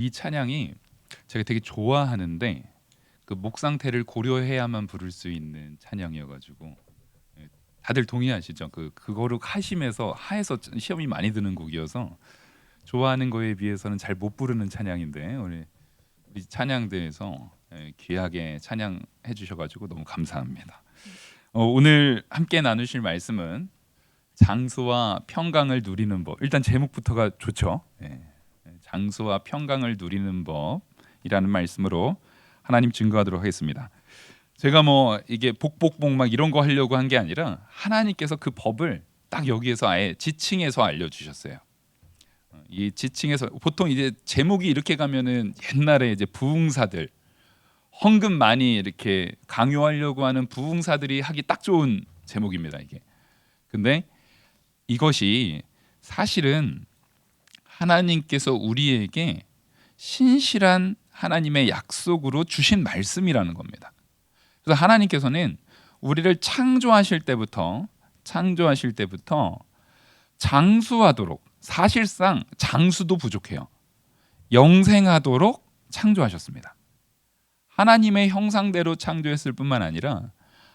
이 찬양이 제가 되게 좋아하는데 그 목 상태를 고려해야만 부를 수 있는 찬양이어가지고 다들 동의하시죠? 그거를 하에서 시험이 많이 드는 곡이어서 좋아하는 거에 비해서는 잘 못 부르는 찬양인데 우리 찬양대에서 귀하게 찬양해 주셔가지고 너무 감사합니다. 오늘 함께 나누실 말씀은 장수와 평강을 누리는 법. 일단 제목부터가 좋죠. 장수와 평강을 누리는 법이라는 말씀으로 하나님 증거하도록 하겠습니다. 제가 이게 복복복 막 이런 거 하려고 한 게 아니라 하나님께서 그 법을 딱 여기에서 아예 지칭해서 알려주셨어요. 이 지칭해서 보통 이제 제목이 이렇게 가면은 옛날에 이제 부흥사들 헌금 많이 이렇게 강요하려고 하는 부흥사들이 하기 딱 좋은 제목입니다. 이게. 근데 이것이 사실은 하나님께서 우리에게 신실한 하나님의 약속으로 주신 말씀이라는 겁니다. 그래서 하나님께서는 우리를 창조하실 때부터 장수하도록, 사실상 장수도 부족해요. 영생하도록 창조하셨습니다. 하나님의 형상대로 창조했을 뿐만 아니라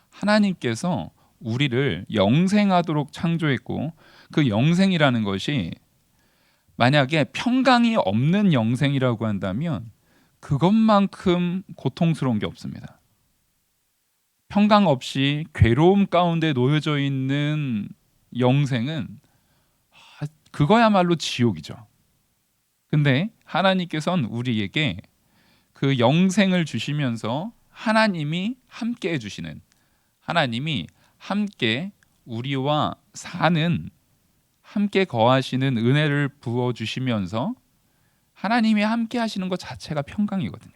하나님께서 우리를 영생하도록 창조했고, 그 영생이라는 것이 만약에 평강이 없는 영생이라고 한다면 그것만큼 고통스러운 게 없습니다. 평강 없이 괴로움 가운데 놓여져 있는 영생은 그거야말로 지옥이죠. 근데 하나님께서는 우리에게 그 영생을 주시면서 하나님이 함께 해주시는, 하나님이 함께 우리와 사는, 함께 거하시는 은혜를 부어주시면서 하나님이 함께 하시는 것 자체가 평강이거든요.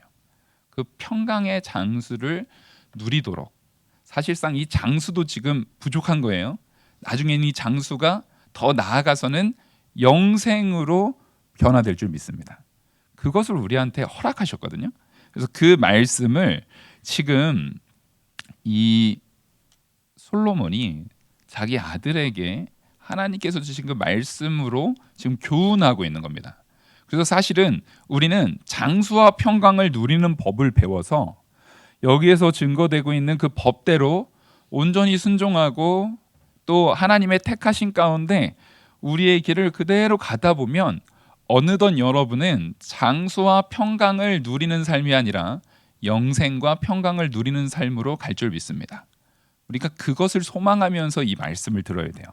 그 평강의 장수를 누리도록, 사실상 이 장수도 지금 부족한 거예요. 나중에는 이 장수가 더 나아가서는 영생으로 변화될 줄 믿습니다. 그것을 우리한테 허락하셨거든요. 그래서 그 말씀을 지금 이 솔로몬이 자기 아들에게 하나님께서 주신 그 말씀으로 지금 교훈하고 있는 겁니다. 그래서 사실은 우리는 장수와 평강을 누리는 법을 배워서 여기에서 증거되고 있는 그 법대로 온전히 순종하고 또 하나님의 택하신 가운데 우리의 길을 그대로 가다 보면 어느덧 여러분은 장수와 평강을 누리는 삶이 아니라 영생과 평강을 누리는 삶으로 갈 줄 믿습니다. 우리가 그것을 소망하면서 이 말씀을 들어야 돼요.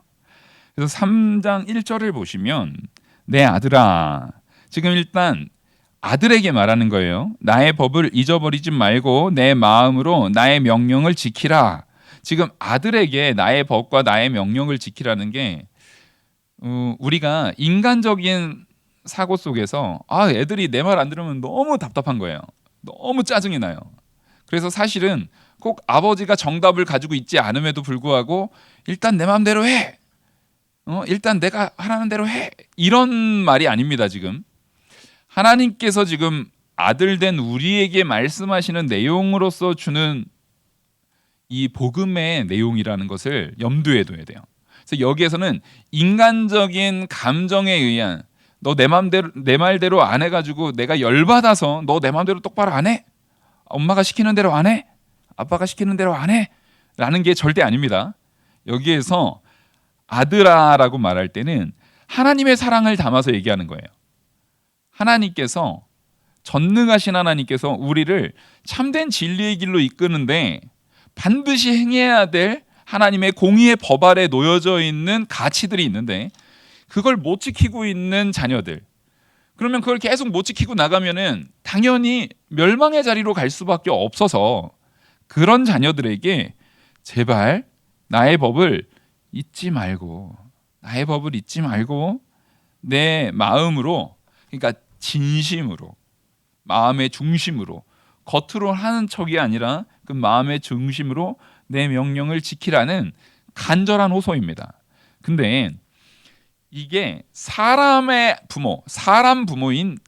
그래서 3장 1절을 보시면 내 아들아, 지금 일단 아들에게 말하는 거예요. 나의 법을 잊어버리지 말고 내 마음으로 나의 명령을 지키라. 지금 아들에게 나의 법과 나의 명령을 지키라는 게 우리가 인간적인 사고 속에서 애들이 내 말 안 들으면 너무 답답한 거예요. 너무 짜증이 나요. 그래서 사실은 꼭 아버지가 정답을 가지고 있지 않음에도 불구하고 일단 내 마음대로 해. 일단 내가 하라는 대로 해. 이런 말이 아닙니다. 지금 하나님께서 지금 아들 된 우리에게 말씀하시는 내용으로서 주는 이 복음의 내용이라는 것을 염두에 둬야 돼요. 그래서 여기에서는 인간적인 감정에 의한 너 내 말대로 안 해가지고 내가 열받아서 너 내 마음대로 똑바로 안 해? 엄마가 시키는 대로 안 해? 아빠가 시키는 대로 안 해? 라는 게 절대 아닙니다. 여기에서 아들아라고 말할 때는 하나님의 사랑을 담아서 얘기하는 거예요. 하나님께서, 전능하신 하나님께서 우리를 참된 진리의 길로 이끄는데 반드시 행해야 될 하나님의 공의의 법 아래 놓여져 있는 가치들이 있는데 그걸 못 지키고 있는 자녀들, 그러면 그걸 계속 못 지키고 나가면은 당연히 멸망의 자리로 갈 수밖에 없어서 그런 자녀들에게 제발 나의 법을 잊지 말고 내 마음으로, 그러니까 진심으로, 마음의 중심으로, 겉으로 하는 척이 아니라 그 마음의 중심으로 내 명령을 지키라는 간절한 호소입니다. 근데 이게 사람 부모인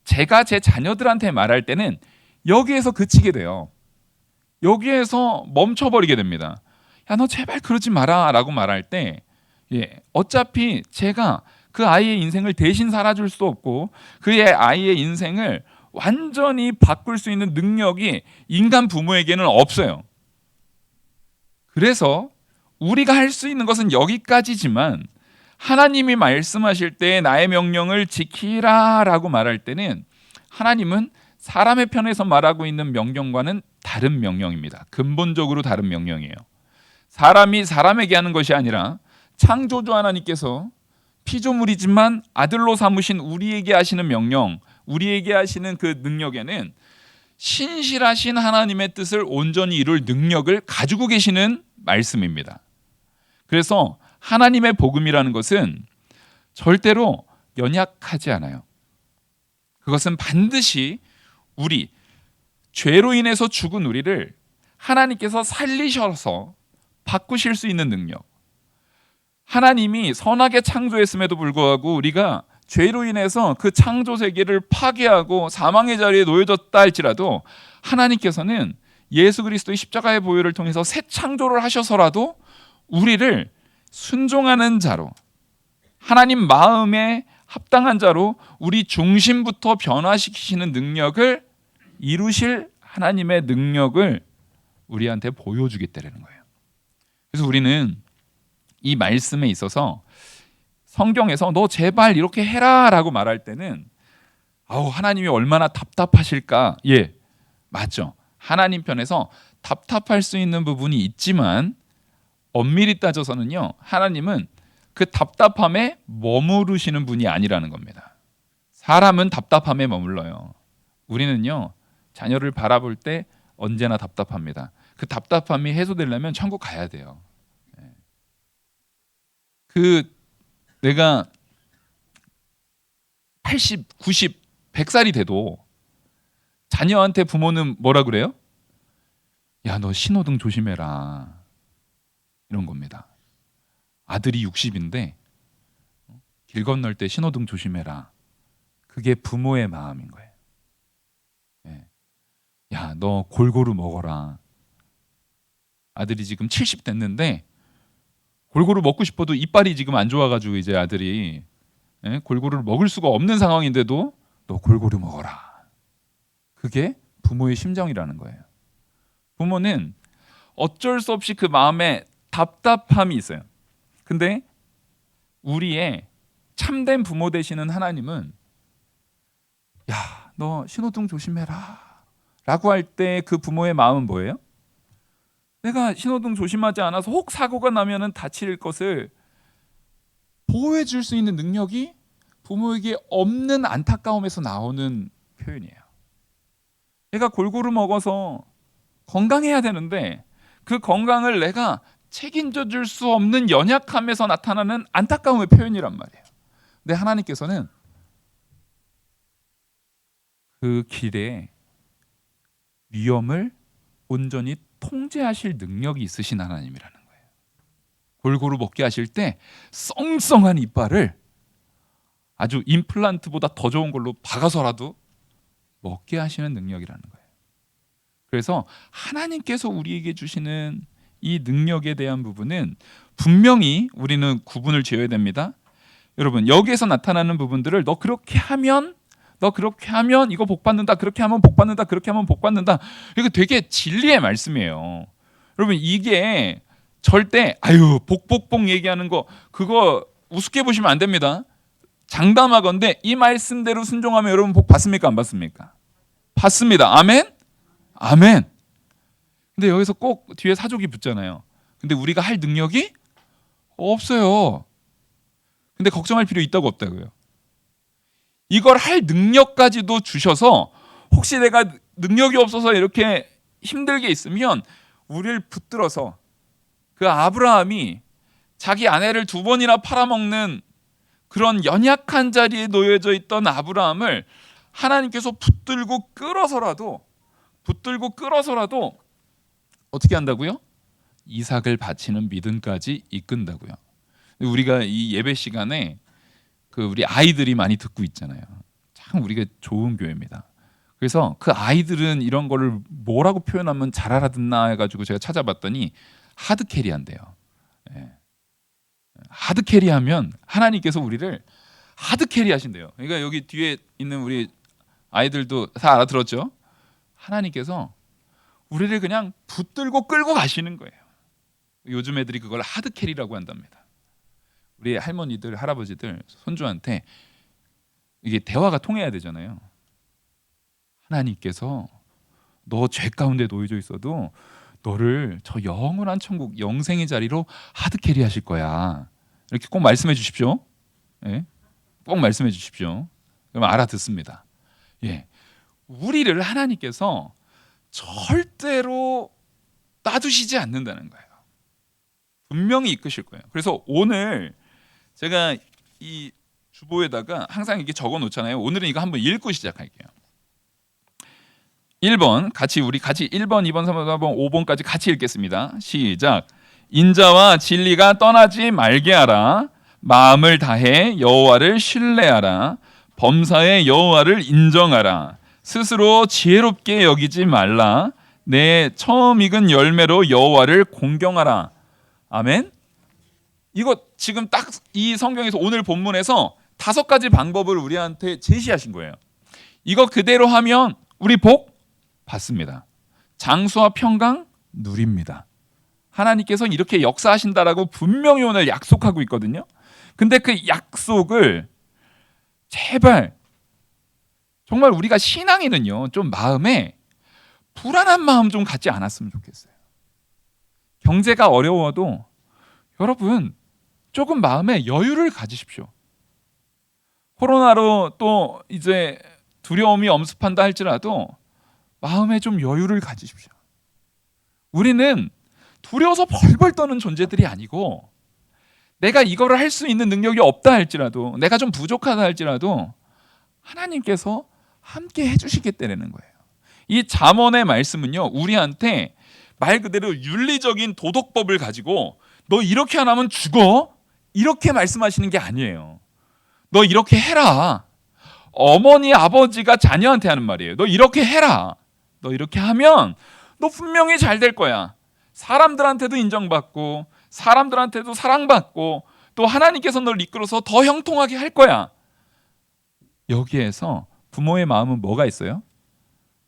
제가 제 자녀들한테 말할 때는 여기에서 그치게 돼요. 여기에서 멈춰버리게 됩니다. 야, 너 제발 그러지 마라 라고 말할 때 어차피 제가 그 아이의 인생을 대신 살아줄 수 없고 그의 아이의 인생을 완전히 바꿀 수 있는 능력이 인간 부모에게는 없어요. 그래서 우리가 할 수 있는 것은 여기까지지만 하나님이 말씀하실 때 나의 명령을 지키라 라고 말할 때는 하나님은 사람의 편에서 말하고 있는 명령과는 다른 명령입니다. 근본적으로 다른 명령이에요. 사람이 사람에게 하는 것이 아니라 창조주 하나님께서 피조물이지만 아들로 삼으신 우리에게 하시는 명령, 우리에게 하시는 그 능력에는 신실하신 하나님의 뜻을 온전히 이룰 능력을 가지고 계시는 말씀입니다. 그래서 하나님의 복음이라는 것은 절대로 연약하지 않아요. 그것은 반드시 우리 죄로 인해서 죽은 우리를 하나님께서 살리셔서 바꾸실 수 있는 능력. 하나님이 선하게 창조했음에도 불구하고 우리가 죄로 인해서 그 창조 세계를 파괴하고 사망의 자리에 놓여졌다 할지라도 하나님께서는 예수 그리스도의 십자가의 보혈을 통해서 새 창조를 하셔서라도 우리를 순종하는 자로, 하나님 마음에 합당한 자로 우리 중심부터 변화시키시는 능력을 이루실 하나님의 능력을 우리한테 보여주겠다는 거예요. 그래서 우리는 이 말씀에 있어서 성경에서 너 제발 이렇게 해라 라고 말할 때는 하나님이 얼마나 답답하실까. 예, 맞죠. 하나님 편에서 답답할 수 있는 부분이 있지만 엄밀히 따져서는요, 하나님은 그 답답함에 머무르시는 분이 아니라는 겁니다. 사람은 답답함에 머물러요. 우리는요, 자녀를 바라볼 때 언제나 답답합니다. 그 답답함이 해소되려면 천국 가야 돼요. 내가 80, 90, 100살이 돼도 자녀한테 부모는 뭐라 그래요? 야, 너 신호등 조심해라. 이런 겁니다. 아들이 60인데 길 건널 때 신호등 조심해라. 그게 부모의 마음인 거예요. 야, 너 골고루 먹어라. 아들이 지금 70 됐는데 골고루 먹고 싶어도 이빨이 지금 안 좋아가지고 이제 아들이 골고루 먹을 수가 없는 상황인데도 너 골고루 먹어라. 그게 부모의 심정이라는 거예요. 부모는 어쩔 수 없이 그 마음에 답답함이 있어요. 근데 우리의 참된 부모 되시는 하나님은 야, 너 신호등 조심해라 라고 할 때 그 부모의 마음은 뭐예요? 내가 신호등 조심하지 않아서 혹 사고가 나면 다칠 것을 보호해 줄 수 있는 능력이 부모에게 없는 안타까움에서 나오는 표현이에요. 내가 골고루 먹어서 건강해야 되는데 그 건강을 내가 책임져 줄 수 없는 연약함에서 나타나는 안타까움의 표현이란 말이에요. 근데 하나님께서는 그 길에 위험을 온전히 통제하실 능력이 있으신 하나님이라는 거예요. 골고루 먹게 하실 때 썽썽한 이빨을 아주 임플란트보다 더 좋은 걸로 박아서라도 먹게 하시는 능력이라는 거예요. 그래서 하나님께서 우리에게 주시는 이 능력에 대한 부분은 분명히 우리는 구분을 지어야 됩니다. 여러분, 여기에서 나타나는 부분들을 너 그렇게 하면 이거 복 받는다. 그렇게 하면 복 받는다. 그렇게 하면 복 받는다. 이거 되게 진리의 말씀이에요. 여러분, 이게 절대 복복복 얘기하는 거 그거 우습게 보시면 안 됩니다. 장담하건대 이 말씀대로 순종하면 여러분 복 받습니까? 안 받습니까? 받습니다. 아멘? 아멘. 근데 여기서 꼭 뒤에 사족이 붙잖아요. 근데 우리가 할 능력이 없어요. 근데 걱정할 필요 있다고 없다고요. 이걸 할 능력까지도 주셔서 혹시 내가 능력이 없어서 이렇게 힘들게 있으면 우리를 붙들어서 그 아브라함이 자기 아내를 2번이나 팔아먹는 그런 연약한 자리에 놓여져 있던 아브라함을 하나님께서 붙들고 끌어서라도 어떻게 한다고요? 이삭을 바치는 믿음까지 이끈다고요. 우리가 이 예배 시간에 우리 아이들이 많이 듣고 있잖아요. 참 우리가 좋은 교회입니다. 그래서 그 아이들은 이런 거를 뭐라고 표현하면 잘 알아듣나 해가지고 제가 찾아봤더니 하드캐리한대요. 하드캐리하면 하나님께서 우리를 하드 캐리 하신대요. 그러니까 여기 뒤에 있는 우리 아이들도 다 알아들었죠? 하나님께서 우리를 그냥 붙들고 끌고 가시는 거예요. 요즘 애들이 그걸 하드 캐리라고 한답니다. 우리 할머니들, 할아버지들, 손주한테 이게 대화가 통해야 되잖아요. 하나님께서 너 죄 가운데 놓여져 있어도 너를 저 영원한 천국 영생의 자리로 하드 캐리 하실 거야. 이렇게 꼭 말씀해 주십시오. 예? 꼭 말씀해 주십시오. 그러면 알아듣습니다. 예. 우리를 하나님께서 절대로 놔두시지 않는다는 거예요. 분명히 이끄실 거예요. 그래서 오늘 제가 이 주보에다가 항상 이렇게 적어 놓잖아요. 오늘은 이거 한번 읽고 시작할게요. 1번 우리 같이 1번, 2번, 3번, 4번, 5번까지 같이 읽겠습니다. 시작. 인자와 진리가 떠나지 말게 하라. 마음을 다해 여호와를 신뢰하라. 범사에 여호와를 인정하라. 스스로 지혜롭게 여기지 말라. 내 처음 익은 열매로 여호와를 공경하라. 아멘. 이거 지금 딱 이 성경에서 오늘 본문에서 5가지 방법을 우리한테 제시하신 거예요. 이거 그대로 하면 우리 복 받습니다. 장수와 평강 누립니다. 하나님께서 이렇게 역사하신다라고 분명히 오늘 약속하고 있거든요. 근데 그 약속을 제발 정말 우리가 신앙인은요, 좀 마음에 불안한 마음 좀 갖지 않았으면 좋겠어요. 경제가 어려워도 여러분 조금 마음에 여유를 가지십시오. 코로나로 또 이제 두려움이 엄습한다 할지라도 마음에 좀 여유를 가지십시오. 우리는 두려워서 벌벌 떠는 존재들이 아니고, 내가 이거를 할 수 있는 능력이 없다 할지라도, 내가 좀 부족하다 할지라도 하나님께서 함께 해주시겠다는 거예요. 이 잠언의 말씀은요, 우리한테 말 그대로 윤리적인 도덕법을 가지고 너 이렇게 안 하면 죽어, 이렇게 말씀하시는 게 아니에요. 너 이렇게 해라. 어머니 아버지가 자녀한테 하는 말이에요. 너 이렇게 해라. 너 이렇게 하면 너 분명히 잘 될 거야. 사람들한테도 인정받고 사람들한테도 사랑받고 또 하나님께서 널 이끌어서 더 형통하게 할 거야. 여기에서 부모의 마음은 뭐가 있어요?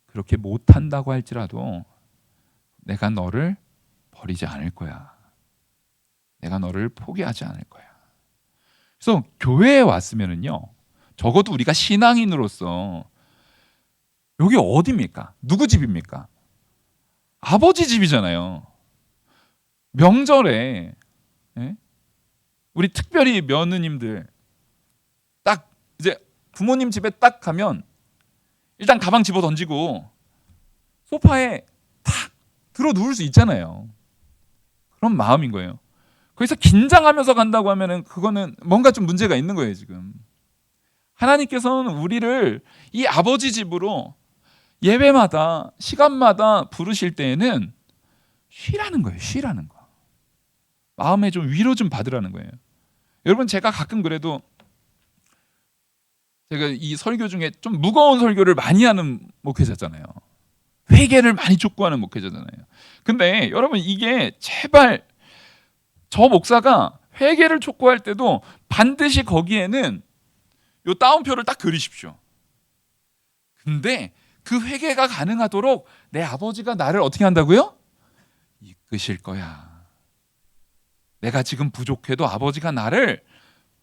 그렇게 못한다고 할지라도 내가 너를 버리지 않을 거야. 내가 너를 포기하지 않을 거야. 그래서 교회에 왔으면은요, 적어도 우리가 신앙인으로서 여기 어디입니까? 누구 집입니까? 아버지 집이잖아요. 명절에 우리 특별히 며느님들 딱 이제 부모님 집에 딱 가면 일단 가방 집어 던지고 소파에 탁 들어 누울 수 있잖아요. 그런 마음인 거예요. 거기서 긴장하면서 간다고 하면은 그거는 뭔가 좀 문제가 있는 거예요, 지금. 하나님께서는 우리를 이 아버지 집으로 예배마다 시간마다 부르실 때에는 쉬라는 거예요. 쉬라는 거. 마음에 좀 위로 좀 받으라는 거예요. 여러분, 제가 가끔 그래도 제가 이 설교 중에 좀 무거운 설교를 많이 하는 목회자잖아요. 회개를 많이 촉구하는 목회자잖아요. 근데 여러분, 이게 제발 저 목사가 회개를 촉구할 때도 반드시 거기에는 요 따옴표를 딱 그리십시오. 근데 그 회개가 가능하도록 내 아버지가 나를 어떻게 한다고요? 이끄실 거야. 내가 지금 부족해도 아버지가 나를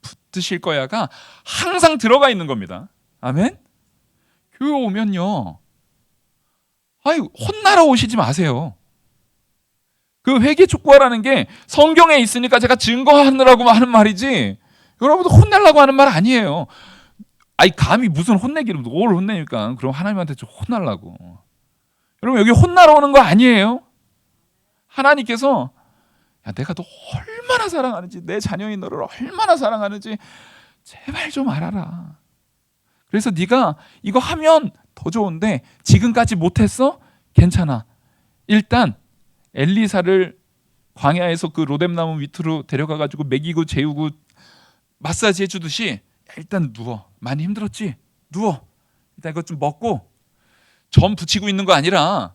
붙드실 거야가 항상 들어가 있는 겁니다. 아멘? 교회 오면요, 혼나러 오시지 마세요. 그 회개 촉구하라는 게 성경에 있으니까 제가 증거하느라고 하는 말이지, 여러분들 혼내려고 하는 말 아니에요. 감히 무슨 혼내기를 뭘 혼내니까. 그럼 하나님한테 좀 혼나려고. 여러분, 여기 혼나러 오는 거 아니에요. 하나님께서 내가 너 얼마나 사랑하는지, 내 자녀인 너를 얼마나 사랑하는지 제발 좀 알아라. 그래서 네가 이거 하면 더 좋은데 지금까지 못했어? 괜찮아. 일단 엘리사를 광야에서 그 로뎀나무 밑으로 데려가가지고 먹이고 재우고 마사지 해주듯이 일단 누워. 많이 힘들었지? 누워. 일단 이거 좀 먹고, 점 붙이고 있는 거 아니라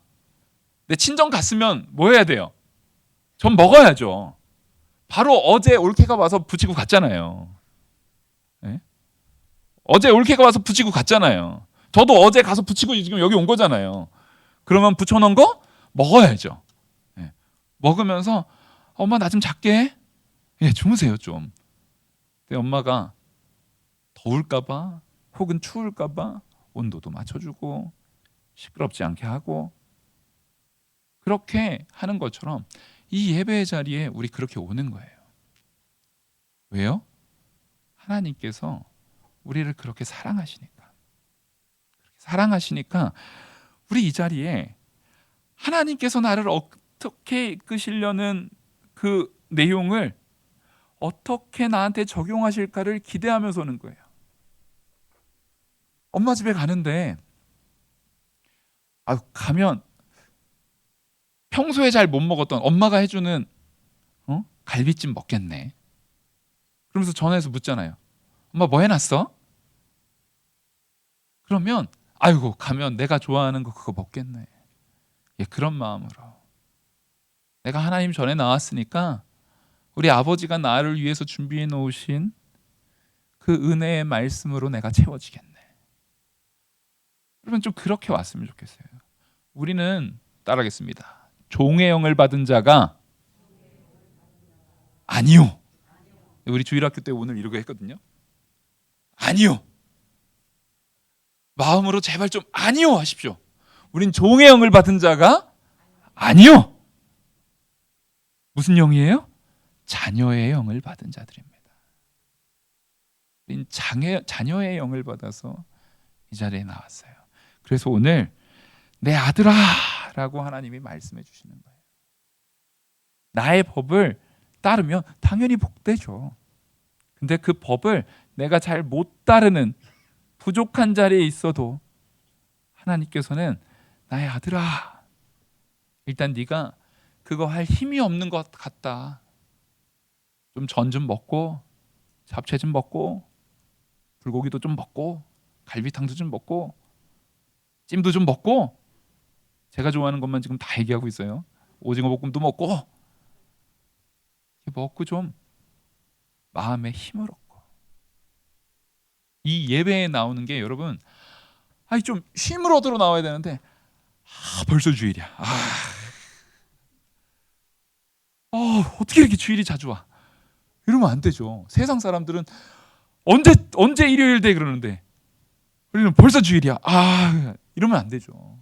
내 친정 갔으면 뭐 해야 돼요? 점 먹어야죠. 바로 어제 올케가 와서 붙이고 갔잖아요. 네? 어제 올케가 와서 붙이고 갔잖아요. 저도 어제 가서 붙이고 지금 여기 온 거잖아요. 그러면 붙여놓은 거 먹어야죠. 예. 먹으면서 엄마 나 좀 작게 예, 주무세요 좀. 근데 엄마가 더울까봐 혹은 추울까봐 온도도 맞춰주고 시끄럽지 않게 하고 그렇게 하는 것처럼 이 예배의 자리에 우리 그렇게 오는 거예요. 왜요? 하나님께서 우리를 그렇게 사랑하시니까 우리 이 자리에 하나님께서 나를 어떻게 이끄시려는 그 내용을 어떻게 나한테 적용하실까를 기대하면서 오는 거예요. 엄마 집에 가는데 가면 평소에 잘 못 먹었던 엄마가 해주는 갈비찜 먹겠네. 그러면서 전화해서 묻잖아요. 엄마 뭐 해놨어? 그러면 아이고 가면 내가 좋아하는 거 그거 먹겠네. 예, 그런 마음으로 내가 하나님 전에 나왔으니까 우리 아버지가 나를 위해서 준비해 놓으신 그 은혜의 말씀으로 내가 채워지겠네. 여러분 좀 그렇게 왔으면 좋겠어요. 우리는 따라하겠습니다. 종의 영을 받은 자가 아니요. 우리 주일학교 때 오늘 이렇게 했거든요. 아니요. 마음으로 제발 좀 아니요 하십시오. 우린 종의 영을 받은 자가 아니요. 무슨 영이에요? 자녀의 영을 받은 자들입니다. 우린 자녀의 영을 받아서 이 자리에 나왔어요. 그래서 오늘 내 아들아 라고 하나님이 말씀해 주시는 거예요. 나의 법을 따르면 당연히 복되죠. 근데 그 법을 내가 잘 못 따르는 부족한 자리에 있어도 하나님께서는 나의 아들아, 일단 네가 그거 할 힘이 없는 것 같다. 좀 전 좀 먹고 잡채 좀 먹고 불고기도 좀 먹고 갈비탕도 좀 먹고 찜도 좀 먹고 제가 좋아하는 것만 지금 다 얘기하고 있어요. 오징어 볶음도 먹고 좀 마음에 힘을 얻고 이 예배에 나오는 게 여러분 좀 힘을 얻으러 나와야 되는데 벌써 주일이야. 어떻게 이렇게 주일이 자주 와? 이러면 안 되죠. 세상 사람들은 언제 일요일 돼 그러는데 우리는 벌써 주일이야. 이러면 안 되죠.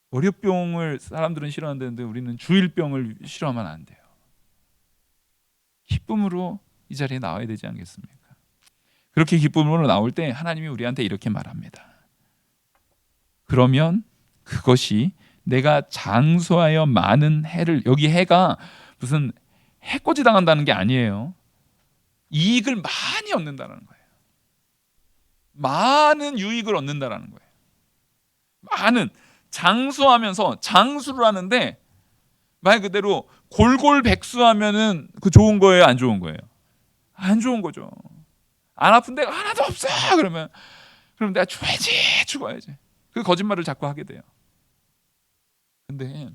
월요병을 사람들은 싫어한다는데 우리는 주일병을 싫어하면 안 돼요. 기쁨으로 이 자리에 나와야 되지 않겠습니까? 그렇게 기쁨으로 나올 때 하나님이 우리한테 이렇게 말합니다. 그러면 그것이 내가 장수하여 많은 해를, 여기 해가 무슨 해코지 당한다는 게 아니에요. 이익을 많이 얻는다는 거예요. 많은 유익을 얻는다는 거예요. 많은 장수하면서 장수를 하는데 말 그대로 골골백수하면은 그 좋은 거예요, 안 좋은 거예요? 안 좋은 거죠. 안 아픈 데가 하나도 없어. 그럼 내가 죽어야지. 그 거짓말을 자꾸 하게 돼요. 근데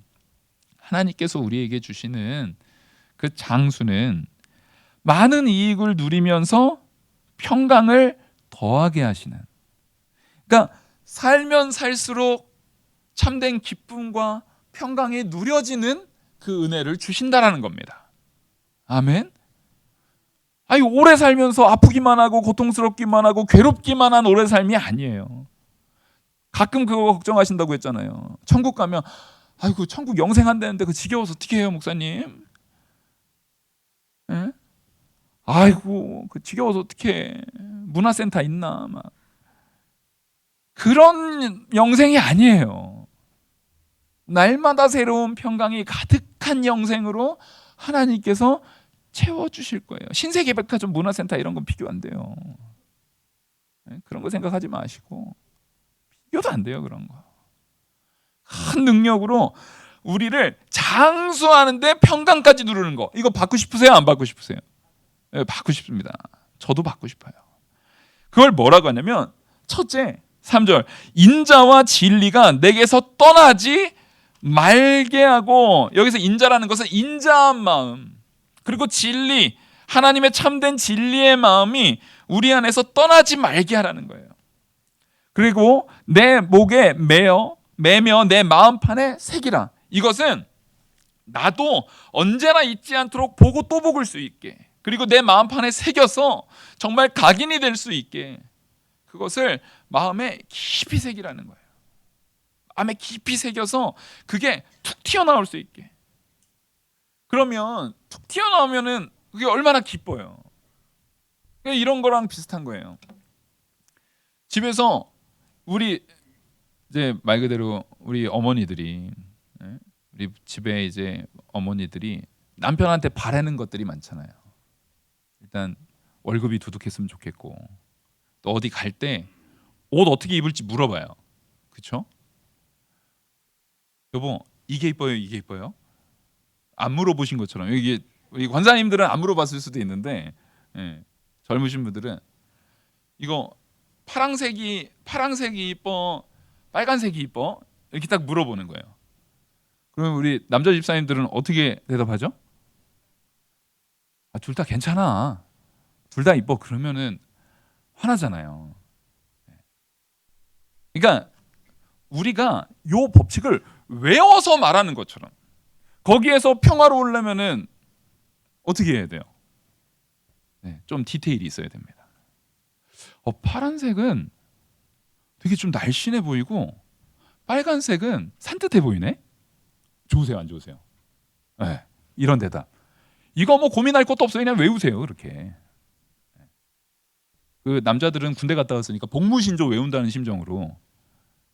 하나님께서 우리에게 주시는 그 장수는 많은 이익을 누리면서 평강을 더하게 하시는, 그러니까 살면 살수록 참된 기쁨과 평강이 누려지는 그 은혜를 주신다라는 겁니다. 아멘. 오래 살면서 아프기만 하고 고통스럽기만 하고 괴롭기만 한 오래 삶이 아니에요. 가끔 그거 걱정하신다고 했잖아요. 천국 가면 천국 영생한다는데 그 지겨워서 어떻게 해요, 목사님? 예? 그 지겨워서 어떻게 해? 문화센터 있나? 막 그런 영생이 아니에요. 날마다 새로운 평강이 가득한 영생으로 하나님께서 채워주실 거예요. 신세계백화점 문화센터 이런 건 비교 안 돼요. 그런 거 생각하지 마시고 비교도 안 돼요. 그런 거. 큰 능력으로 우리를 장수하는데 평강까지 누르는 거, 이거 받고 싶으세요? 안 받고 싶으세요? 네, 받고 싶습니다. 저도 받고 싶어요. 그걸 뭐라고 하냐면 첫째 3절 인자와 진리가 내게서 떠나지 말게 하고, 여기서 인자라는 것은 인자한 마음, 그리고 진리, 하나님의 참된 진리의 마음이 우리 안에서 떠나지 말게 하라는 거예요. 그리고 내 목에 매며 내 마음판에 새기라. 이것은 나도 언제나 잊지 않도록 보고 또 보길 수 있게, 그리고 내 마음판에 새겨서 정말 각인이 될 수 있게, 그것을 마음에 깊이 새기라는 거예요. 마음에 깊이 새겨서 그게 툭 튀어나올 수 있게. 그러면 툭 튀어나오면은 그게 얼마나 기뻐요. 이런 거랑 비슷한 거예요. 집에서 우리 이제 말 그대로 우리 어머니들이, 우리 집에 이제 어머니들이 남편한테 바라는 것들이 많잖아요. 일단 월급이 두둑했으면 좋겠고, 또 어디 갈 때 옷 어떻게 입을지 물어봐요. 그렇죠? 여보, 이게 이뻐요, 이게 이뻐요? 안 물어보신 것처럼. 이게 우리 권사님들은 안 물어봤을 수도 있는데, 젊으신 분들은 이거 파랑색이 이뻐, 빨간색이 이뻐? 이렇게 딱 물어보는 거예요. 그러면 우리 남자 집사님들은 어떻게 대답하죠? 둘 다 괜찮아, 둘 다 이뻐. 그러면은 화나잖아요. 그러니까 우리가 요 법칙을 외워서 말하는 것처럼, 거기에서 평화로우려면은 어떻게 해야 돼요? 좀 디테일이 있어야 됩니다. 파란색은 되게 좀 날씬해 보이고 빨간색은 산뜻해 보이네. 좋으세요, 안 좋으세요? 이런 대답. 이거 뭐 고민할 것도 없어요. 그냥 외우세요. 그렇게. 그 남자들은 군대 갔다 왔으니까 복무신조 외운다는 심정으로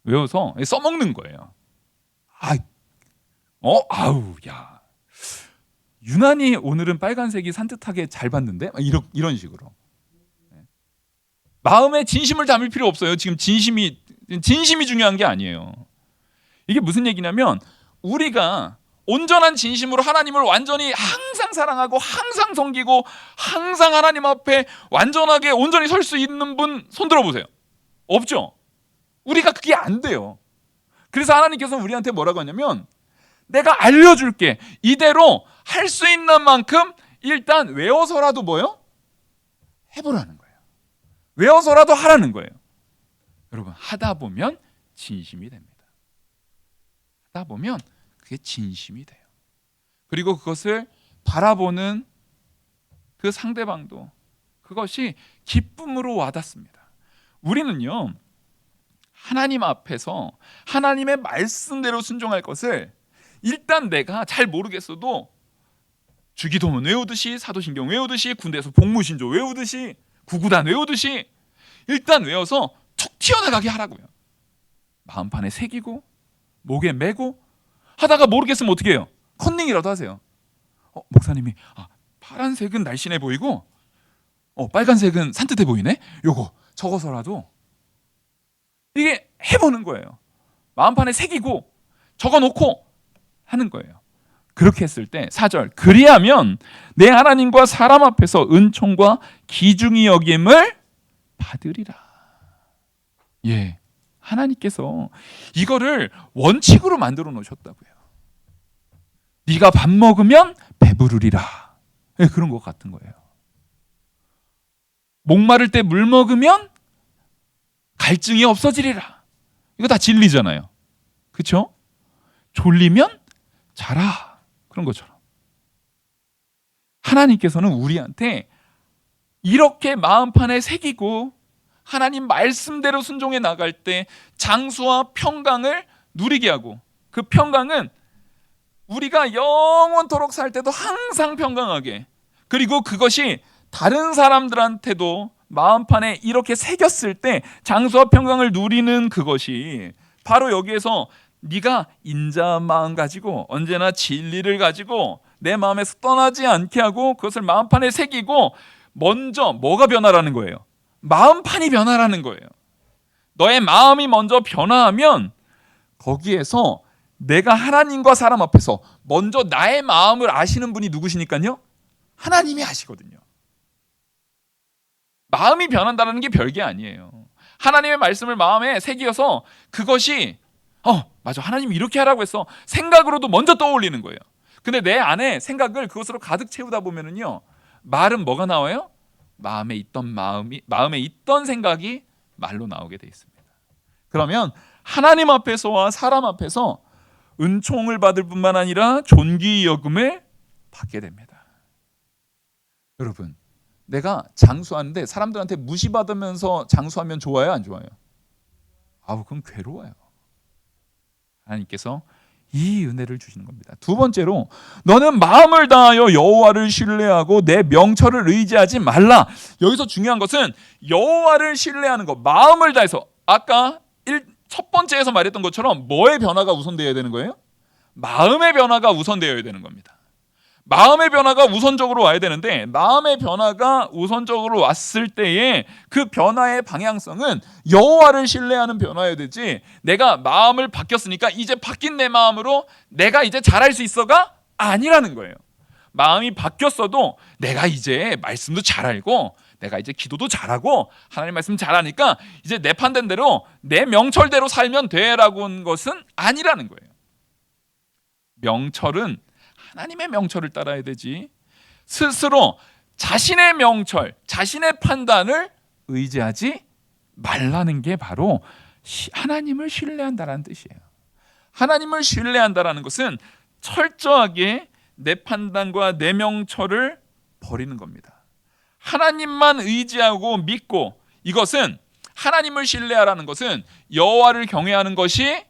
외워서 써먹는 거예요. 아우, 야, 유난히 오늘은 빨간색이 산뜻하게 잘 봤는데, 이런 식으로. 마음에 진심을 담을 필요 없어요. 지금 진심이 중요한 게 아니에요. 이게 무슨 얘기냐면, 우리가 온전한 진심으로 하나님을 완전히 항상 사랑하고 항상 섬기고 항상 하나님 앞에 완전하게 온전히 설 수 있는 분 손 들어보세요. 없죠? 우리가 그게 안 돼요. 그래서 하나님께서 우리한테 뭐라고 하냐면, 내가 알려줄게. 이대로 할 수 있는 만큼 일단 외워서라도 뭐요? 해보라는 거예요. 외워서라도 하라는 거예요. 여러분, 하다 보면 진심이 됩니다. 하다 보면 그게 진심이 돼요. 그리고 그것을 바라보는 그 상대방도 그것이 기쁨으로 와닿습니다. 우리는요, 하나님 앞에서 하나님의 말씀대로 순종할 것을 일단 내가 잘 모르겠어도 주기도문 외우듯이, 사도신경 외우듯이, 군대에서 복무신조 외우듯이, 구구단 외우듯이 일단 외워서 툭 튀어나가게 하라고요. 마음판에 새기고 목에 메고, 하다가 모르겠으면 어떻게 해요? 컨닝이라도 하세요. 목사님이 파란색은 날씬해 보이고 빨간색은 산뜻해 보이네? 요거 적어서라도 이게 해보는 거예요. 마음판에 새기고 적어놓고 하는 거예요. 그렇게 했을 때 4절, 그리하면 내 하나님과 사람 앞에서 은총과 기중이 여김을 받으리라. 하나님께서 이거를 원칙으로 만들어 놓으셨다고요. 네가 밥 먹으면 배부르리라. 그런 것 같은 거예요. 목마를 때 물 먹으면 갈증이 없어지리라. 이거 다 진리잖아요. 그렇죠? 졸리면 자라. 그런 것처럼 하나님께서는 우리한테 이렇게 마음판에 새기고 하나님 말씀대로 순종해 나갈 때 장수와 평강을 누리게 하고, 그 평강은 우리가 영원토록 살 때도 항상 평강하게, 그리고 그것이 다른 사람들한테도 마음판에 이렇게 새겼을 때 장수와 평강을 누리는 그것이 바로 여기에서 네가 인자한 마음 가지고 언제나 진리를 가지고 내 마음에서 떠나지 않게 하고 그것을 마음판에 새기고, 먼저 뭐가 변화라는 거예요? 마음판이 변화라는 거예요. 너의 마음이 먼저 변화하면 거기에서 내가 하나님과 사람 앞에서 먼저 나의 마음을 아시는 분이 누구시니까요? 하나님이 아시거든요. 마음이 변한다는 게 별게 아니에요. 하나님의 말씀을 마음에 새겨서 그것이 맞아, 하나님이 이렇게 하라고 했어 생각으로도 먼저 떠올리는 거예요. 근데 내 안에 생각을 그것으로 가득 채우다 보면은요, 말은 뭐가 나와요? 마음에 있던 생각이 말로 나오게 돼 있습니다. 그러면 하나님 앞에서와 사람 앞에서 은총을 받을 뿐만 아니라 존귀 여김을 받게 됩니다. 여러분, 내가 장수하는데 사람들한테 무시받으면서 장수하면 좋아요, 안 좋아요? 그건 괴로워요. 하나님께서 이 은혜를 주시는 겁니다. 두 번째로, 너는 마음을 다하여 여호와를 신뢰하고 내 명철을 의지하지 말라. 여기서 중요한 것은 여호와를 신뢰하는 것, 마음을 다해서. 아까 첫 번째에서 말했던 것처럼 뭐의 변화가 우선되어야 되는 거예요? 마음의 변화가 우선되어야 되는 겁니다. 마음의 변화가 우선적으로 와야 되는데, 마음의 변화가 우선적으로 왔을 때에 그 변화의 방향성은 여호와를 신뢰하는 변화여야 되지, 내가 마음을 바뀌었으니까 이제 바뀐 내 마음으로 내가 이제 잘할 수 있어가 아니라는 거예요. 마음이 바뀌었어도 내가 이제 말씀도 잘 알고 내가 이제 기도도 잘하고 하나님 말씀 잘하니까 이제 내 판단대로 내 명철대로 살면 돼라고 하는 것은 아니라는 거예요. 명철은 하나님의 명철을 따라야 되지, 스스로 자신의 명철, 자신의 판단을 의지하지 말라는 게 바로 하나님을 신뢰한다라는 뜻이에요. 하나님을 신뢰한다라는 것은 철저하게 내 판단과 내 명철을 버리는 겁니다. 하나님만 의지하고 믿고, 이것은 하나님을 신뢰하라는 것은 여호와를 경외하는 것이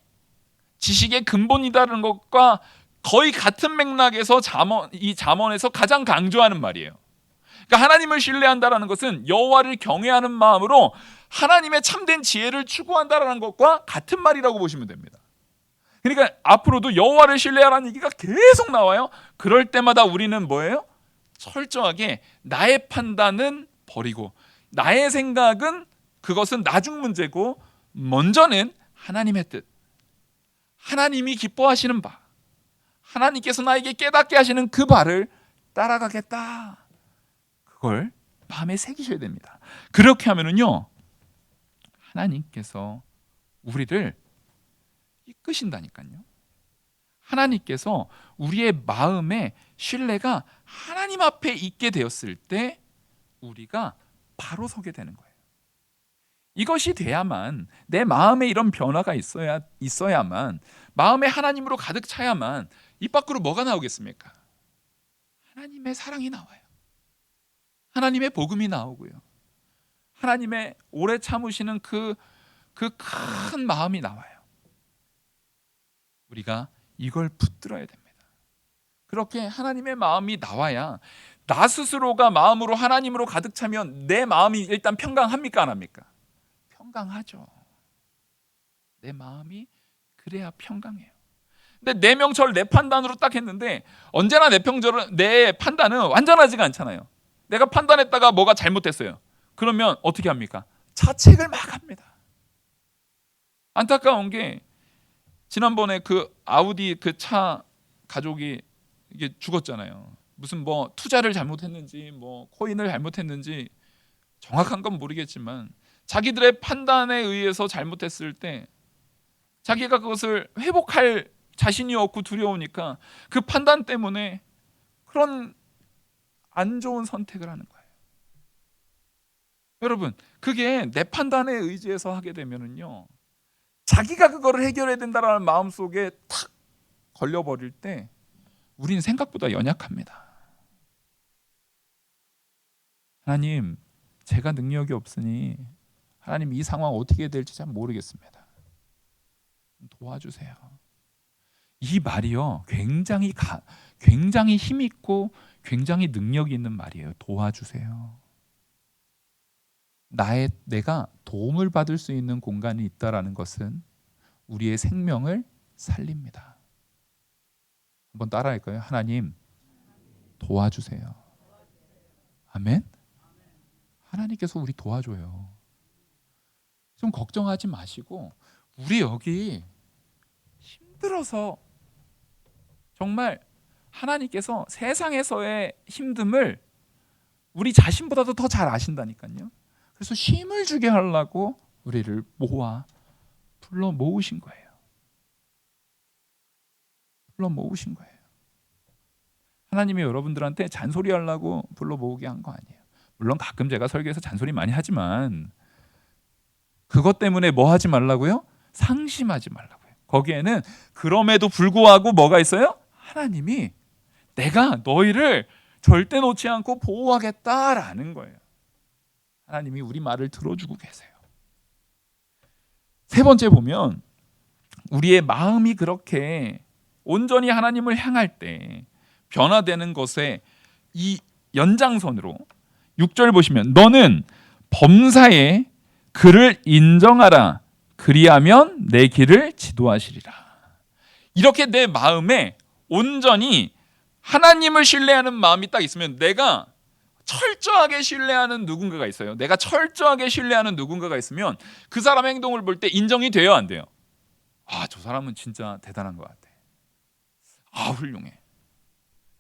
지식의 근본이다라는 것과 거의 같은 맥락에서 이 잠언에서 가장 강조하는 말이에요. 그러니까 하나님을 신뢰한다라는 것은 여호와를 경외하는 마음으로 하나님의 참된 지혜를 추구한다라는 것과 같은 말이라고 보시면 됩니다. 그러니까 앞으로도 여호와를 신뢰하라는 얘기가 계속 나와요. 그럴 때마다 우리는 뭐예요? 철저하게 나의 판단은 버리고, 나의 생각은 그것은 나중 문제고, 먼저는 하나님의 뜻, 하나님이 기뻐하시는 바, 하나님께서 나에게 깨닫게 하시는 그 바를 따라가겠다. 그걸 마음에 새기셔야 됩니다. 그렇게 하면은요, 하나님께서 우리를 이끄신다니까요. 하나님께서 우리의 마음에 신뢰가 하나님 앞에 있게 되었을 때 우리가 바로 서게 되는 거예요. 이것이 돼야만, 내 마음에 이런 변화가 있어야만, 마음에 하나님으로 가득 차야만 입 밖으로 뭐가 나오겠습니까? 하나님의 사랑이 나와요. 하나님의 복음이 나오고요. 하나님의 오래 참으시는 그 큰 마음이 나와요. 우리가 이걸 붙들어야 됩니다. 그렇게 하나님의 마음이 나와야 나 스스로가 마음으로 하나님으로 가득 차면 내 마음이 일단 평강합니까, 안 합니까? 평강하죠. 내 마음이 그래야 평강해요. 근데 내 명철, 내 판단으로 딱 했는데 언제나 내 판단은 완전하지가 않잖아요. 내가 판단했다가 뭐가 잘못됐어요. 그러면 어떻게 합니까? 자책을 막 합니다. 안타까운 게, 지난번에 그 아우디 그 차 가족이 이게 죽었잖아요. 무슨 뭐 투자를 잘못했는지 뭐 코인을 잘못했는지 정확한 건 모르겠지만 자기들의 판단에 의해서 잘못했을 때 자기가 그것을 회복할 자신이 없고 두려우니까 그 판단 때문에 그런 안 좋은 선택을 하는 거예요. 여러분, 그게 내 판단에 의지해서 하게 되면은요, 자기가 그거를 해결해야 된다라는 마음속에 탁 걸려버릴 때 우리는 생각보다 연약합니다. 하나님, 제가 능력이 없으니 하나님 이 상황 어떻게 될지 잘 모르겠습니다. 도와주세요. 이 말이요, 굉장히 힘있고 굉장히 능력이 있는 말이에요. 도와주세요. 내가 도움을 받을 수 있는 공간이 있다라는 것은 우리의 생명을 살립니다. 한번 따라할까요? 하나님, 도와주세요. 아멘. 하나님께서 우리 도와줘요. 좀 걱정하지 마시고, 우리 여기 힘들어서 정말 하나님께서 세상에서의 힘듦을 우리 자신보다도 더 잘 아신다니까요. 그래서 힘을 주게 하려고 우리를 불러 모으신 거예요. 불러 모으신 거예요. 하나님이 여러분들한테 잔소리하려고 불러 모으게 한 거 아니에요. 물론 가끔 제가 설교에서 잔소리 많이 하지만 그것 때문에 뭐 하지 말라고요? 상심하지 말라고요. 거기에는 그럼에도 불구하고 뭐가 있어요? 하나님이 내가 너희를 절대 놓지 않고 보호하겠다라는 거예요. 하나님이 우리 말을 들어주고 계세요. 세 번째 보면 우리의 마음이 그렇게 온전히 하나님을 향할 때 변화되는 것에 이 연장선으로 6절 보시면 너는 범사에 그를 인정하라. 그리하면 내 길을 지도하시리라. 이렇게 내 마음에 온전히 하나님을 신뢰하는 마음이 딱 있으면 내가 철저하게 신뢰하는 누군가가 있어요. 내가 철저하게 신뢰하는 누군가가 있으면 그 사람의 행동을 볼 때 인정이 돼요, 안 돼요? 아, 저 사람은 진짜 대단한 것 같아. 아, 훌륭해.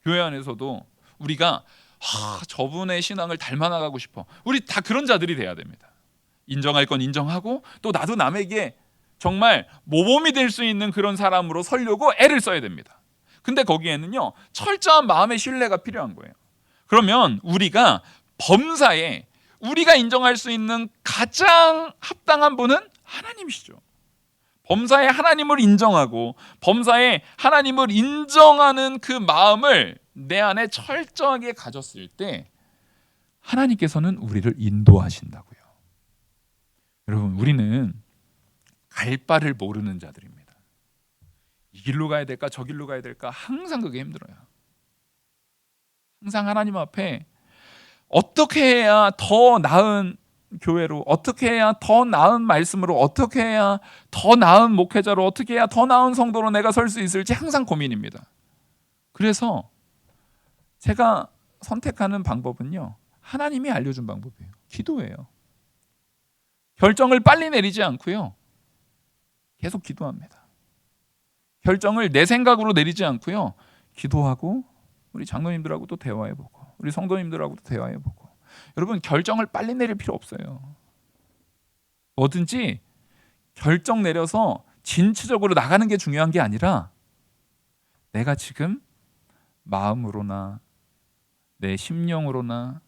교회 안에서도 우리가 저분의 신앙을 닮아나가고 싶어. 우리 다 그런 자들이 돼야 됩니다. 인정할 건 인정하고 또 나도 남에게 정말 모범이 될 수 있는 그런 사람으로 서려고 애를 써야 됩니다. 근데 거기에는요 철저한 마음의 신뢰가 필요한 거예요. 그러면 우리가 범사에 우리가 인정할 수 있는 가장 합당한 분은 하나님이시죠. 범사에 하나님을 인정하고 범사에 하나님을 인정하는 그 마음을 내 안에 철저하게 가졌을 때 하나님께서는 우리를 인도하신다고요. 여러분, 우리는 갈 바를 모르는 자들입니다. 이 길로 가야 될까 저 길로 가야 될까 항상 그게 힘들어요. 항상 하나님 앞에 어떻게 해야 더 나은 교회로, 어떻게 해야 더 나은 말씀으로, 어떻게 해야 더 나은 목회자로, 어떻게 해야 더 나은 성도로 내가 설 수 있을지 항상 고민입니다. 그래서 제가 선택하는 방법은요 하나님이 알려준 방법이에요. 기도예요. 결정을 빨리 내리지 않고요 계속 기도합니다. 결정을 내 생각으로 내리지 않고요 기도하고 우리 장로님들하고도 대화해보고 우리 성도님들하고도 대화해보고. 여러분, 결정을 빨리 내릴 필요 없어요. 뭐든지 결정 내려서 진취적으로 나가는 게 중요한 게 아니라 내가 지금 마음으로나 내 심령으로나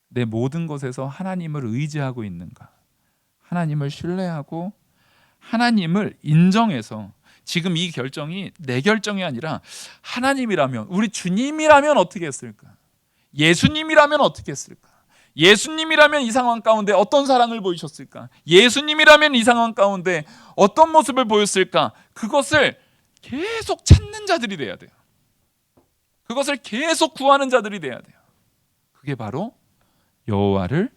내 모든 것에서 하나님을 의지하고 있는가, 하나님을 신뢰하고 하나님을 인정해서 지금 이 결정이 내 결정이 아니라 하나님이라면, 우리 주님이라면 어떻게 했을까? 예수님이라면 어떻게 했을까? 예수님이라면 이 상황 가운데 어떤 사랑을 보이셨을까? 예수님이라면 이 상황 가운데 어떤 모습을 보였을까? 그것을 계속 찾는 자들이 돼야 돼요. 그것을 계속 구하는 자들이 돼야 돼요. 그게 바로 여호와를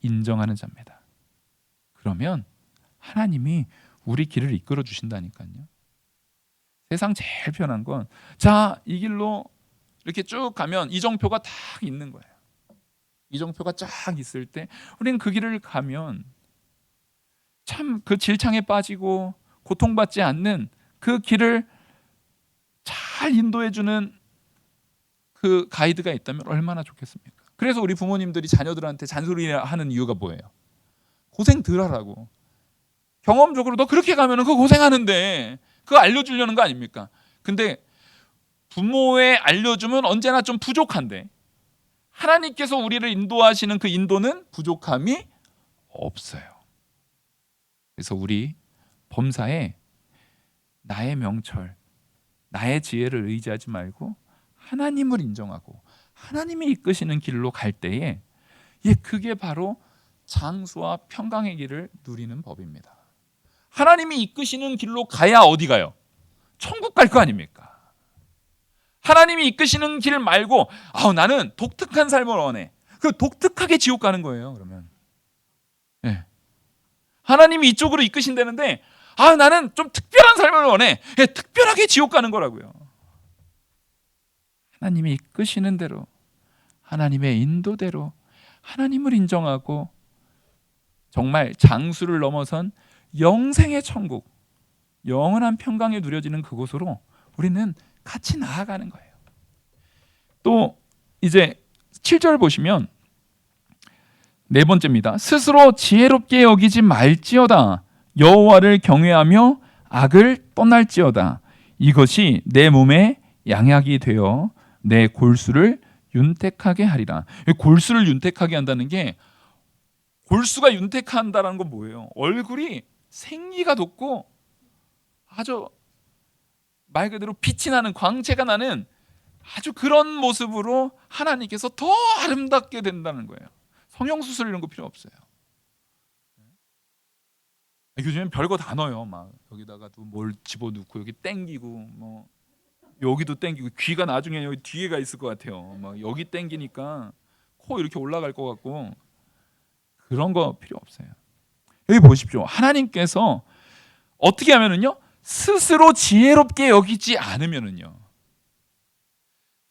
인정하는 자입니다. 그러면 하나님이 우리 길을 이끌어 주신다니까요. 세상 제일 편한 건 자, 이 길로 이렇게 쭉 가면 이정표가 딱 있는 거예요. 이정표가 쫙 있을 때 우리는 그 길을 가면 참 그 질창에 빠지고 고통받지 않는 그 길을 잘 인도해 주는 그 가이드가 있다면 얼마나 좋겠습니까? 그래서 우리 부모님들이 자녀들한테 잔소리하는 이유가 뭐예요? 고생 덜 하라고. 경험적으로 너 그렇게 가면 그거 고생하는데 그거 알려주려는 거 아닙니까? 근데 부모의 알려줌은 언제나 좀 부족한데 하나님께서 우리를 인도하시는 그 인도는 부족함이 없어요. 그래서 우리 범사에 나의 명철, 나의 지혜를 의지하지 말고 하나님을 인정하고 하나님이 이끄시는 길로 갈 때에 그게 바로 장수와 평강의 길을 누리는 법입니다. 하나님이 이끄시는 길로 가야 어디 가요? 천국 갈 거 아닙니까? 하나님이 이끄시는 길 말고 나는 독특한 삶을 원해. 그 독특하게 지옥 가는 거예요. 그러면 하나님이 이쪽으로 이끄신다는데 나는 좀 특별한 삶을 원해. 특별하게 지옥 가는 거라고요. 하나님이 이끄시는 대로, 하나님의 인도대로 하나님을 인정하고 정말 장수를 넘어선 영생의 천국, 영원한 평강이 누려지는 그곳으로 우리는 같이 나아가는 거예요. 또 이제 7절 보시면 네 번째입니다. 스스로 지혜롭게 여기지 말지어다. 여호와를 경외하며 악을 떠날지어다. 이것이 내 몸에 양약이 되어 내 골수를 윤택하게 하리라. 골수를 윤택하게 한다는 게, 골수가 윤택한다는 건 뭐예요? 얼굴이 생기가 돋고 아주 말 그대로 빛이 나는, 광채가 나는 아주 그런 모습으로 하나님께서 더 아름답게 된다는 거예요. 성형수술 이런 거 필요 없어요. 요즘엔 별거 다 넣어요. 막 여기다가도 뭘 집어넣고 여기 땡기고 뭐 여기도 땡기고, 귀가 나중에 여기 뒤에가 있을 것 같아요. 막 여기 땡기니까 코 이렇게 올라갈 것 같고, 그런 거 필요 없어요. 여기 보십시오. 하나님께서 어떻게 하면은요, 스스로 지혜롭게 여기지 않으면은요,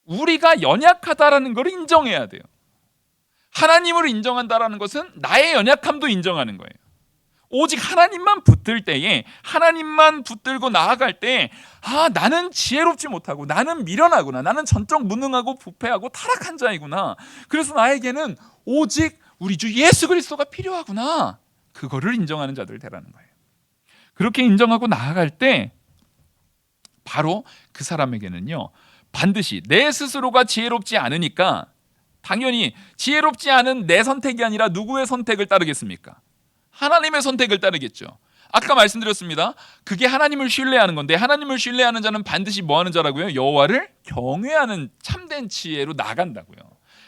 우리가 연약하다라는 걸 인정해야 돼요. 하나님을 인정한다라는 것은 나의 연약함도 인정하는 거예요. 오직 하나님만 붙들 때에, 하나님만 붙들고 나아갈 때, 나는 지혜롭지 못하고, 나는 미련하구나, 나는 전적 무능하고 부패하고 타락한 자이구나, 그래서 나에게는 오직 우리 주 예수 그리스도가 필요하구나, 그거를 인정하는 자들 되라는 거예요. 그렇게 인정하고 나아갈 때 바로 그 사람에게는요, 반드시 내 스스로가 지혜롭지 않으니까 당연히 지혜롭지 않은 내 선택이 아니라 누구의 선택을 따르겠습니까? 하나님의 선택을 따르겠죠. 아까 말씀드렸습니다. 그게 하나님을 신뢰하는 건데, 하나님을 신뢰하는 자는 반드시 뭐 하는 자라고요? 여호와를 경외하는 참된 지혜로 나간다고요.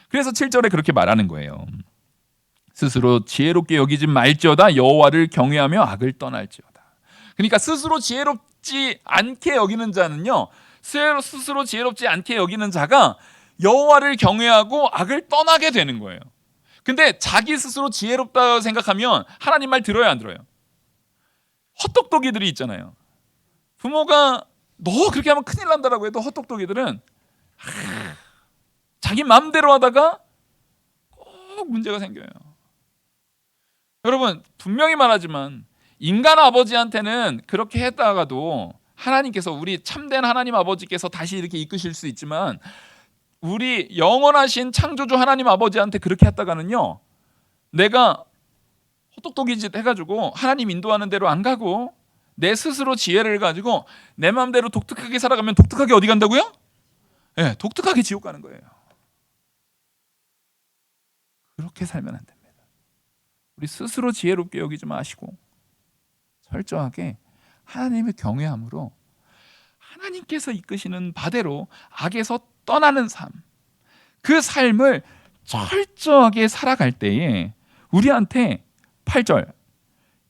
그래서 7절에 그렇게 말하는 거예요. 스스로 지혜롭게 여기지 말지어다, 여호와를 경외하며 악을 떠날지어다. 그러니까 스스로 지혜롭지 않게 여기는 자는요, 스스로 지혜롭지 않게 여기는 자가 여호와를 경외하고 악을 떠나게 되는 거예요. 근데 자기 스스로 지혜롭다 생각하면 하나님 말 들어야 안 들어요? 헛똑똑이들이 있잖아요. 부모가 너 그렇게 하면 큰일 난다라고 해도 헛똑똑이들은 자기 마음대로 하다가 꼭 문제가 생겨요. 여러분, 분명히 말하지만 인간 아버지한테는 그렇게 했다가도 하나님께서, 우리 참된 하나님 아버지께서 다시 이렇게 이끄실 수 있지만, 우리 영원하신 창조주 하나님 아버지한테 그렇게 했다가는요, 내가 헛똑똑이 짓 해가지고 하나님 인도하는 대로 안 가고 내 스스로 지혜를 가지고 내 마음대로 독특하게 살아가면, 독특하게 어디 간다고요? 네, 독특하게 지옥 가는 거예요. 그렇게 살면 안 됩니다. 우리 스스로 지혜롭게 여기지 마시고 철저하게 하나님의 경외함으로 하나님께서 이끄시는 바대로 악에서 떠나는 삶, 그 삶을 철저하게 살아갈 때에 우리한테 8절,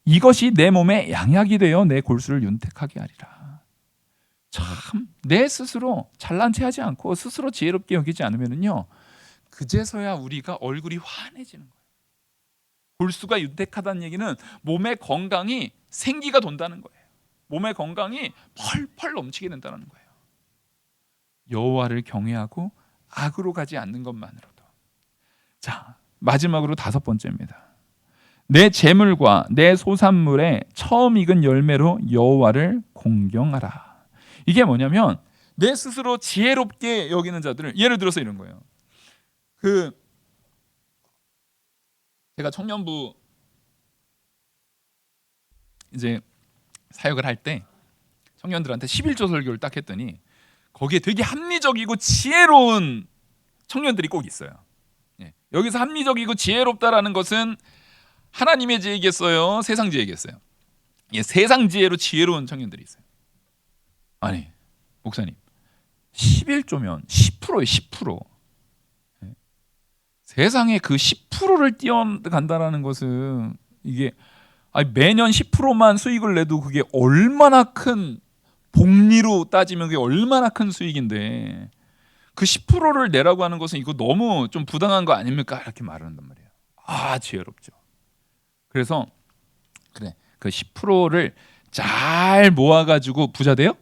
이것이 내 몸에 양약이 되어 내 골수를 윤택하게 하리라. 참, 내 스스로 잘난 체 하지 않고 스스로 지혜롭게 여기지 않으면요, 그제서야 우리가 얼굴이 환해지는 거예요. 골수가 윤택하다는 얘기는 몸의 건강이, 생기가 돈다는 거예요. 몸의 건강이 펄펄 넘치게 된다는 거예요. 여호와를 경외하고 악으로 가지 않는 것만으로도. 자, 마지막으로 5번째입니다. 내 재물과 내 소산물에 처음 익은 열매로 여호와를 공경하라. 이게 뭐냐면, 내 스스로 지혜롭게 여기는 자들을, 예를 들어서 이런 거예요. 제가 청년부 이제 사역을 할 때 청년들한테 11조 설교를 딱 했더니 거기에 되게 합리적이고 지혜로운 청년들이 꼭 있어요. 여기서 합리적이고 지혜롭다라는 것은 하나님의 지혜겠어요? 세상 지혜겠어요? 세상 지혜로 지혜로운 청년들이 있어요. 아니, 목사님, 11조면 10%예요, 10%. 세상에 그 10%를 뛰어간다라는 것은, 이게 매년 10%만 수익을 내도 그게 얼마나 큰, 복리로 따지면 그게 얼마나 큰 수익인데, 그 10%를 내라고 하는 것은 이거 너무 좀 부당한 거 아닙니까? 이렇게 말한단 말이에요. 지혜롭죠. 그래서 그래, 그 10%를 잘 모아가지고 부자 돼요?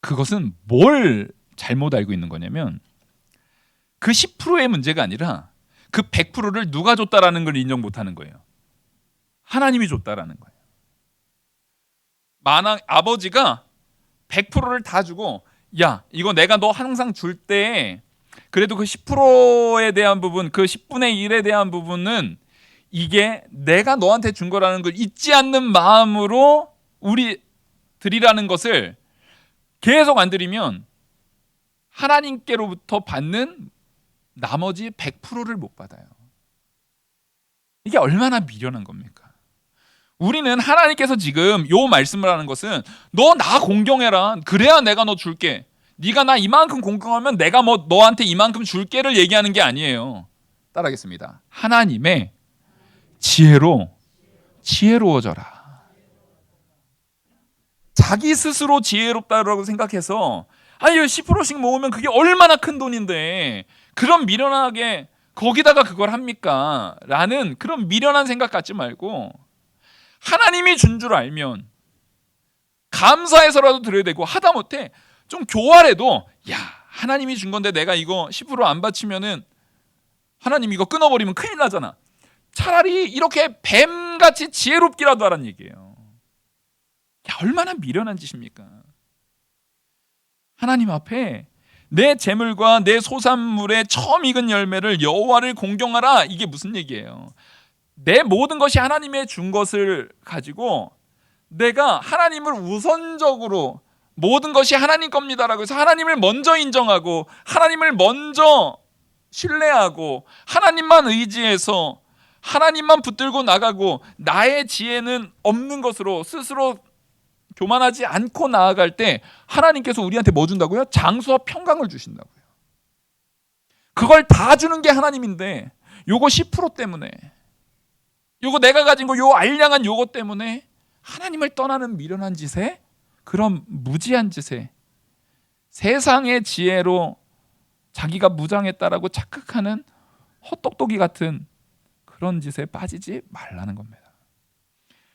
그것은 뭘 잘못 알고 있는 거냐면, 그 10%의 문제가 아니라 그 100%를 누가 줬다라는 걸 인정 못하는 거예요. 하나님이 줬다라는 거예요. 만약 아버지가 100%를 다 주고, 야, 이거 내가 너 항상 줄 때 그래도 그 10%에 대한 부분, 그 10분의 1에 대한 부분은 이게 내가 너한테 준 거라는 걸 잊지 않는 마음으로 우리 드리라는 것을 계속 안 드리면 하나님께로부터 받는 나머지 100%를 못 받아요. 이게 얼마나 미련한 겁니까? 우리는 하나님께서 지금 요 말씀을 하는 것은 너 나 공경해라. 그래야 내가 너 줄게. 네가 나 이만큼 공경하면 내가 뭐 너한테 이만큼 줄게를 얘기하는 게 아니에요. 따라하겠습니다. 하나님의 지혜로 지혜로워져라. 자기 스스로 지혜롭다고 생각해서 아니 10%씩 모으면 그게 얼마나 큰 돈인데 그런 미련하게 거기다가 그걸 합니까? 라는 그런 미련한 생각 갖지 말고 하나님이 준 줄 알면 감사해서라도 드려야 되고 하다못해 좀 교활해도 야 하나님이 준 건데 내가 이거 10%안 바치면은 하나님 이거 끊어버리면 큰일 나잖아. 차라리 이렇게 뱀같이 지혜롭기라도 하란 얘기예요. 야, 얼마나 미련한 짓입니까? 하나님 앞에 내 재물과 내 소산물의 처음 익은 열매를 여호와를 공경하라. 이게 무슨 얘기예요? 내 모든 것이 하나님의 준 것을 가지고 내가 하나님을 우선적으로 모든 것이 하나님 겁니다라고 해서 하나님을 먼저 인정하고 하나님을 먼저 신뢰하고 하나님만 의지해서 하나님만 붙들고 나가고 나의 지혜는 없는 것으로 스스로 교만하지 않고 나아갈 때 하나님께서 우리한테 뭐 준다고요? 장수와 평강을 주신다고요. 그걸 다 주는 게 하나님인데 요거 10% 때문에 요거 내가 가진 거 요 알량한 요거 때문에 하나님을 떠나는 미련한 짓에 그런 무지한 짓에 세상의 지혜로 자기가 무장했다라고 착각하는 헛똑똑이 같은 그런 짓에 빠지지 말라는 겁니다.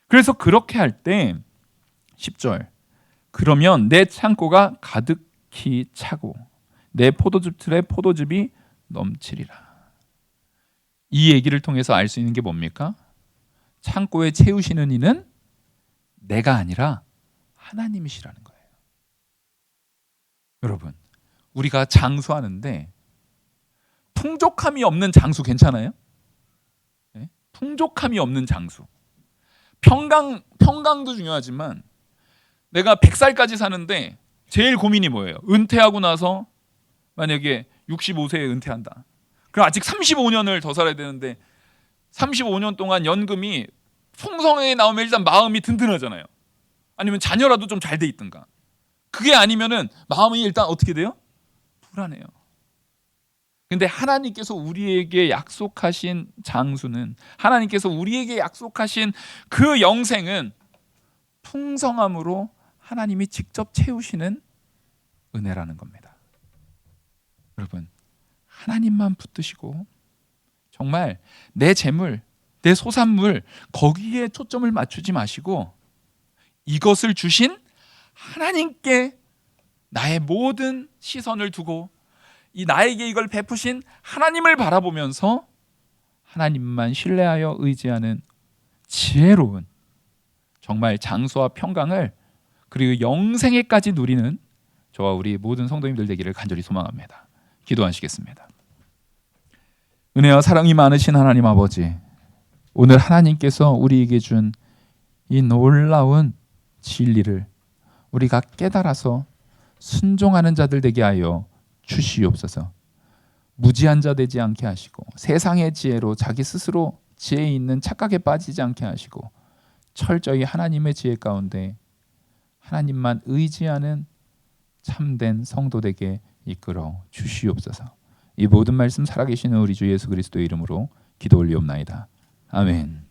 그래서 그렇게 할 때 10절 그러면 내 창고가 가득히 차고 내 포도즙 틀에 포도즙이 넘치리라. 이 얘기를 통해서 알 수 있는 게 뭡니까? 창고에 채우시는 이는 내가 아니라 하나님이시라는 거예요. 여러분, 우리가 장수하는데 풍족함이 없는 장수 괜찮아요? 네? 풍족함이 없는 장수. 평강도 중요하지만 내가 100살까지 사는데 제일 고민이 뭐예요? 은퇴하고 나서 만약에 65세에 은퇴한다. 그럼 아직 35년을 더 살아야 되는데 35년 동안 연금이 풍성하게 나오면 일단 마음이 든든하잖아요. 아니면 자녀라도 좀 잘 돼 있든가. 그게 아니면은 마음이 일단 어떻게 돼요? 불안해요. 근데 하나님께서 우리에게 약속하신 장수는 하나님께서 우리에게 약속하신 그 영생은 풍성함으로 하나님이 직접 채우시는 은혜라는 겁니다. 여러분, 하나님만 붙드시고 정말 내 재물, 내 소산물 거기에 초점을 맞추지 마시고 이것을 주신 하나님께 나의 모든 시선을 두고 이 나에게 이걸 베푸신 하나님을 바라보면서 하나님만 신뢰하여 의지하는 지혜로운 정말 장수와 평강을 그리고 영생에까지 누리는 저와 우리 모든 성도님들 되기를 간절히 소망합니다. 기도하시겠습니다. 은혜와 사랑이 많으신 하나님 아버지, 오늘 하나님께서 우리에게 준 이 놀라운 진리를 우리가 깨달아서 순종하는 자들 되게 하여 주시옵소서. 무지한 자 되지 않게 하시고 세상의 지혜로 자기 스스로 지혜 있는 착각에 빠지지 않게 하시고 철저히 하나님의 지혜 가운데 하나님만 의지하는 참된 성도 되게 이끌어 주시옵소서. 이 모든 말씀 살아계시는 우리 주 예수 그리스도의 이름으로 기도 올리옵나이다. 아멘.